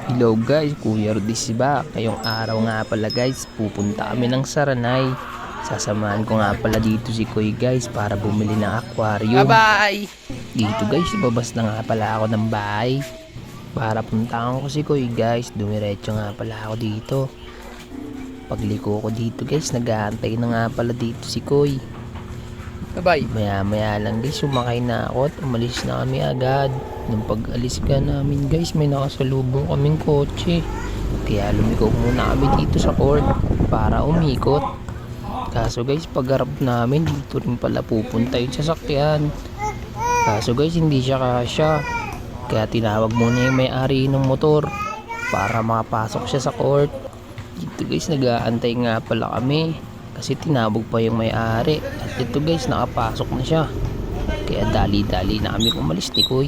Hello guys, Kuya Rodis ba? Ngayong araw nga pala guys, pupunta kami ng Saranay. Sasamahan ko nga pala dito si Koy guys para bumili ng aquarium. Bye-bye! Dito guys, babas na nga pala ako ng bahay. Para puntahan ko si Koy guys, dumiretso nga pala ako dito. Pagliko ko dito guys, nag-aantay na nga pala dito si Koy. Bye-bye! Maya lang guys, sumakay na ako at umalis na kami agad. Nung pag-alis ka namin guys, may nakasalubong kaming kotse. Kaya lumiko muna kami dito sa court para umikot. Kaso guys, pagharap namin, dito rin pala pupunta yung sasakyan. Kaso guys, hindi siya kasya. Kaya tinawag muna yung may-ari ng motor para makapasok siya sa court. Dito guys, nag-aantay nga pala kami kasi tinawag pa yung may-ari. At dito guys, nakapasok na siya. Kaya dali-dali na kami umalis ni Koy.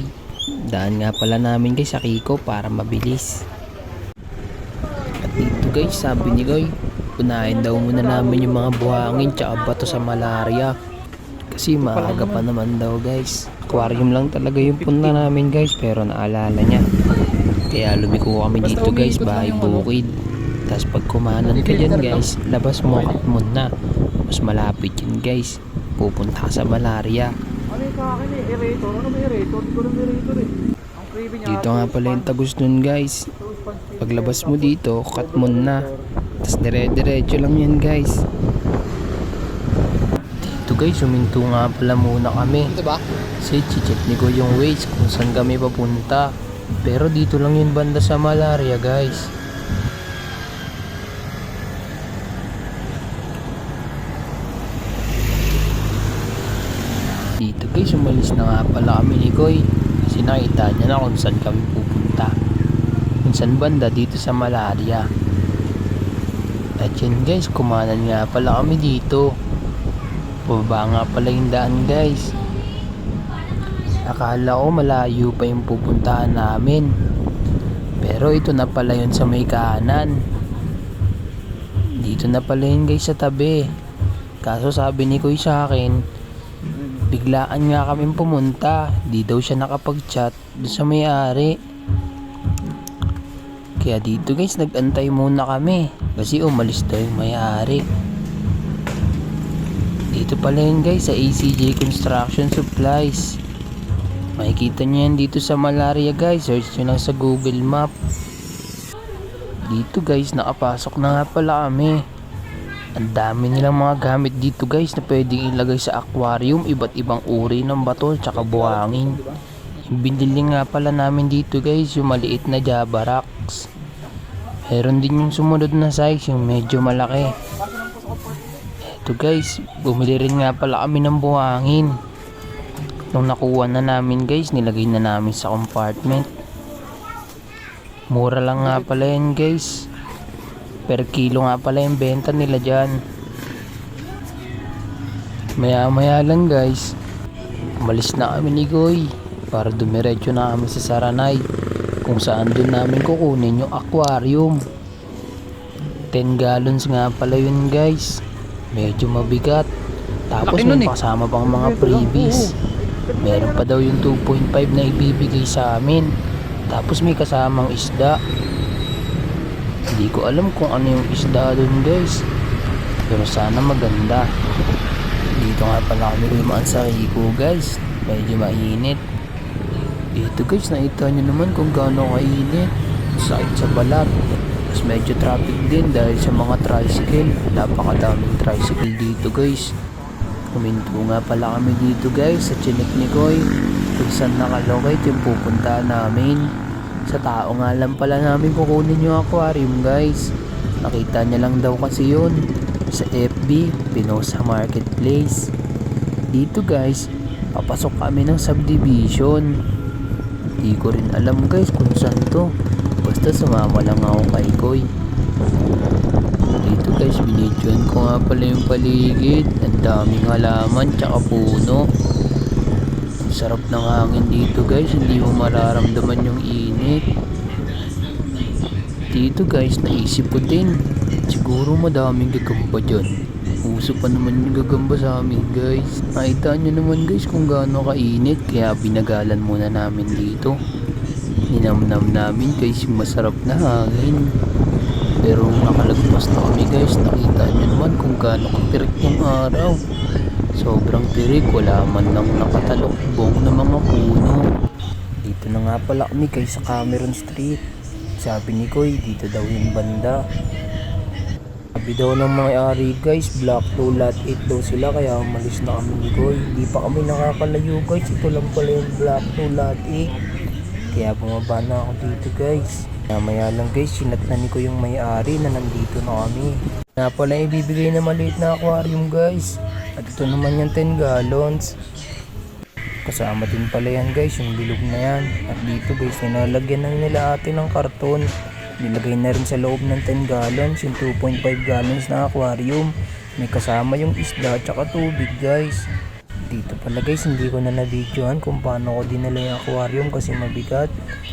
Daan nga pala namin guys sa Kiko para mabilis. At dito guys, sabi ni Koy, unahin daw muna namin yung mga buhangin tsaka bato sa malaria. Kasi maaga pa naman daw guys. Aquarium lang talaga yung punta namin guys, pero naalala niya. Kaya lumiko kami dito guys, bahay bukid. Tapos pag kumanan ka dyan guys, labas mo at muna. Mas malapit yun guys, pupunta ka sa malaria. Ano yung sa akin eh? Erator? Ano ba erator? Hindi ko lang erator eh. Ang craving niya. Dito nga pala yung tagus nun guys. Paglabas mo dito, cut mo na. Tapos dire-diretso lang yan guys. Dito guys, huminto nga pala muna kami. Diba? Kasi check ni ko yung ways kung saan kami papunta. Pero dito lang yung banda sa malaria guys. Dito guys, umalis na nga pala kami ni Koy kasi nakita niya na kung saan kami pupunta, kung saan banda dito sa malaria. At yun guys, kumanan nga pala kami dito. Pababa nga pala yung daan guys. Akala ko malayo pa yung pupuntahan namin, pero ito na pala yun sa may kanan. Dito na pala yun guys sa tabi. Kaso sabi ni Koy sa akin, biglaan nga kami pumunta, di daw siya nakapag-chat doon sa may-ari. Kaya dito guys, nag-antay muna kami kasi umalis daw yung may-ari. Dito pala yun guys sa ACJ Construction Supplies. Makikita nyo yan dito sa malaria guys, search nyo lang sa Google Map. Dito guys, nakapasok na nga pala kami. Ang dami nilang mga gamit dito guys na pwedeng ilagay sa aquarium, iba't ibang uri ng bato tsaka buhangin. Yung binili nga pala namin dito guys, yung maliit na Java Rocks. Meron din yung sumunod na size, yung medyo malaki. Ito guys, bumili rin nga pala kami ng buhangin. Nung nakuha na namin guys, nilagay na namin sa compartment. Mura lang nga pala yan guys. Per kilo nga pala yung benta nila dyan. Maya lang guys, umalis na kami ni Koy para dumiretso na kami sa Saranay, kung saan doon namin kukunin yung aquarium. 10 gallons nga pala yun guys. Medyo mabigat. Tapos may kasama pang mga freebies. Meron pa daw yung 2.5 na ibibigay sa amin. Tapos may kasamang isda. Hindi ko alam kung ano yung isda doon guys, pero sana maganda. Dito nga pala kami lumaan sa Kiko guys, medyo mainit. Dito guys, nakita nyo naman kung gaano kainit. Sakit sa balat. Tapos medyo traffic din dahil sa mga tricycle. Napakadaming tricycle dito guys. Huminto nga pala kami dito guys sa chinik ni Koy kung saan nakalocate yung pupuntahan namin. Sa tao nga lang pala namin kukunin yung aquarium guys. Nakita niya lang daw kasi yun sa FB, pinost sa marketplace. Dito guys, papasok kami ng subdivision. Di ko rin alam guys kung saan to, basta sumama lang ako kay Koy. Dito guys, binidyoan ko nga pala yung paligid. Ang daming halaman tsaka puno. Sarap ng hangin dito guys, hindi mo mararamdaman yung init. Dito guys, naisip ko din, siguro madaming gagamba dyan. Uso pa naman yung gagamba sa amin guys. Nakita nyo naman guys kung gaano kainit, kaya binagalan muna namin dito. Hinamnam namin guys yung masarap na hangin. Pero nakalagpas na kami guys, nakita nyo naman kung gaano katirik yung araw. Sobrang tirik, wala man lang nakatalokbong na mga puno. Dito na nga pala kami guys sa Cameron Street. Sabi ni Koy, dito daw yung banda. Sabi daw ng mga ari guys, Block 2 Lot 8 daw sila, kaya umalis na kami ni Koy. Hindi pa kami nakakalayo guys, ito lang pala yung Block 2 Lot 8. Kaya bumaba na ako dito guys. Maya lang guys, sinat na ni Koy yung may-ari na nandito na kami. Na pala ibibigay na maliit na aquarium guys. At ito naman yung 10 gallons. Kasama din pala yan guys, yung bilog na yan. At dito guys, nilalagyan na nila ate ng karton. Nilagay na rin sa loob ng 10 gallons, yung 2.5 gallons na aquarium. May kasama yung isda at saka tubig guys. Dito pala guys, hindi ko na na-videohan kung paano ko dinala yung aquarium kasi mabigat.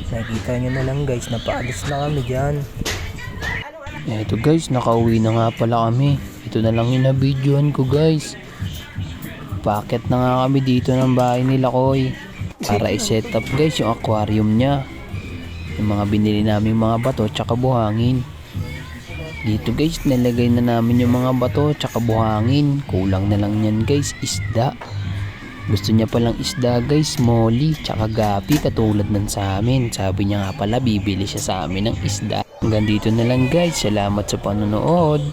Nakikita nyo na lang guys, napaalis na kami dyan. Eto guys, nakauwi na nga pala kami. Ito na lang yung na-videohan ko guys. Paket na nga kami dito ng bahay nila Koy para i-set up guys yung aquarium niya. Yung mga binili namin mga bato tsaka buhangin. Dito guys, nalagay na namin yung mga bato tsaka buhangin. Kulang na lang yan guys, isda. Gusto niya palang isda guys, molly tsaka gapi katulad ng sa amin. Sabi niya nga pala bibili siya sa amin ng isda. Hanggang dito na lang guys, salamat sa panonood.